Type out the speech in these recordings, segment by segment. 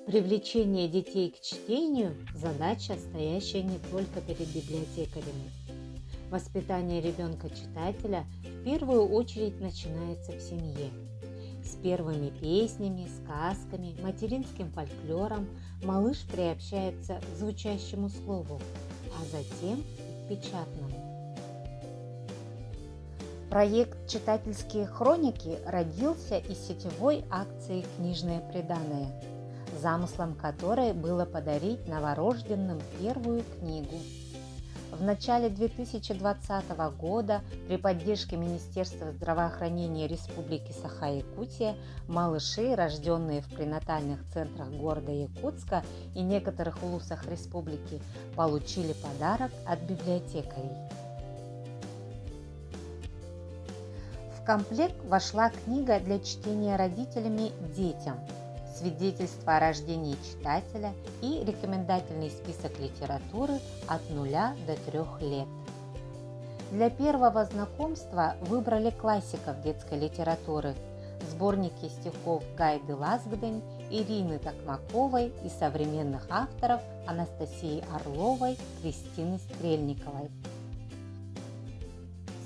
Привлечение детей к чтению – задача, стоящая не только перед библиотекарями. Воспитание ребенка-читателя в первую очередь начинается в семье. С первыми песнями, сказками, материнским фольклором малыш приобщается к звучащему слову, а затем и к печатному. Проект «Читательские хроники» родился из сетевой акции «Книжное приданое», замыслом которой было подарить новорожденным первую книгу. В начале 2020 года при поддержке Министерства здравоохранения Республики Саха-Якутия малыши, рожденные в пренатальных центрах города Якутска и некоторых улусах республики, получили подарок от библиотекарей. В комплект вошла книга для чтения родителями детям, свидетельство о рождении читателя и рекомендательный список литературы от 0 до 3 лет. Для первого знакомства выбрали классиков детской литературы, сборники стихов Гайды Ласгдень, Ирины Токмаковой и современных авторов Анастасии Орловой, Кристины Стрельниковой.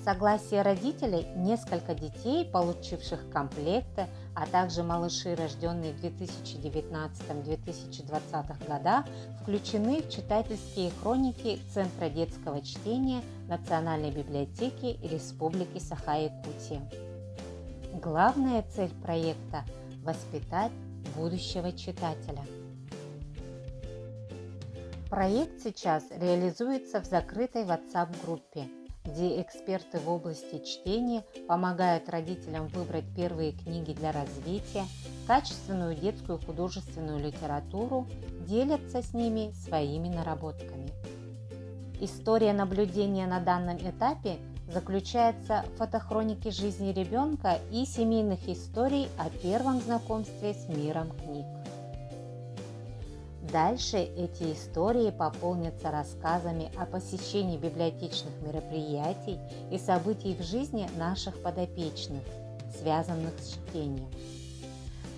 С согласия родителей несколько детей, получивших комплекты, а также малыши, рожденные в 2019-2020 годах, включены в читательские хроники Центра детского чтения Национальной библиотеки Республики Саха-Якутия. Главная цель проекта – воспитать будущего читателя. Проект сейчас реализуется в закрытой WhatsApp-группе, где эксперты в области чтения помогают родителям выбрать первые книги для развития, качественную детскую художественную литературу, делятся с ними своими наработками. История наблюдения на данном этапе заключается в фотохронике жизни ребенка и семейных историй о первом знакомстве с миром книг. Дальше эти истории пополнятся рассказами о посещении библиотечных мероприятий и событий в жизни наших подопечных, связанных с чтением.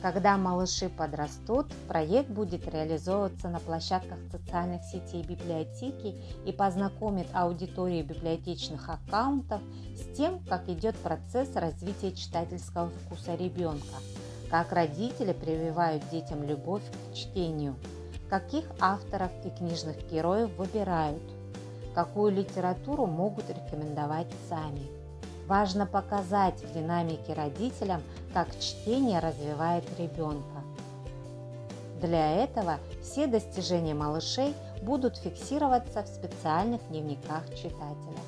Когда малыши подрастут, проект будет реализовываться на площадках социальных сетей библиотеки и познакомит аудиторию библиотечных аккаунтов с тем, как идет процесс развития читательского вкуса ребенка, как родители прививают детям любовь к чтению, каких авторов и книжных героев выбирают, какую литературу могут рекомендовать сами. Важно показать в динамике родителям, как чтение развивает ребенка. Для этого все достижения малышей будут фиксироваться в специальных дневниках читателя.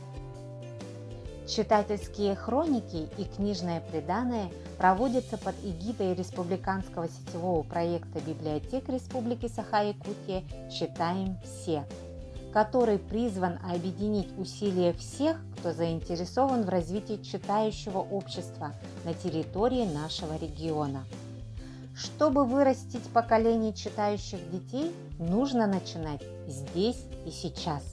Читательские хроники и книжное приданое проводятся под эгидой республиканского сетевого проекта библиотек Республики Саха-Якутия «Читаем все», который призван объединить усилия всех, кто заинтересован в развитии читающего общества на территории нашего региона. Чтобы вырастить поколение читающих детей, нужно начинать здесь и сейчас,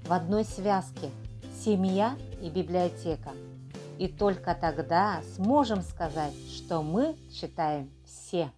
в одной связке – семья и библиотека. И только тогда сможем сказать, что мы читаем все.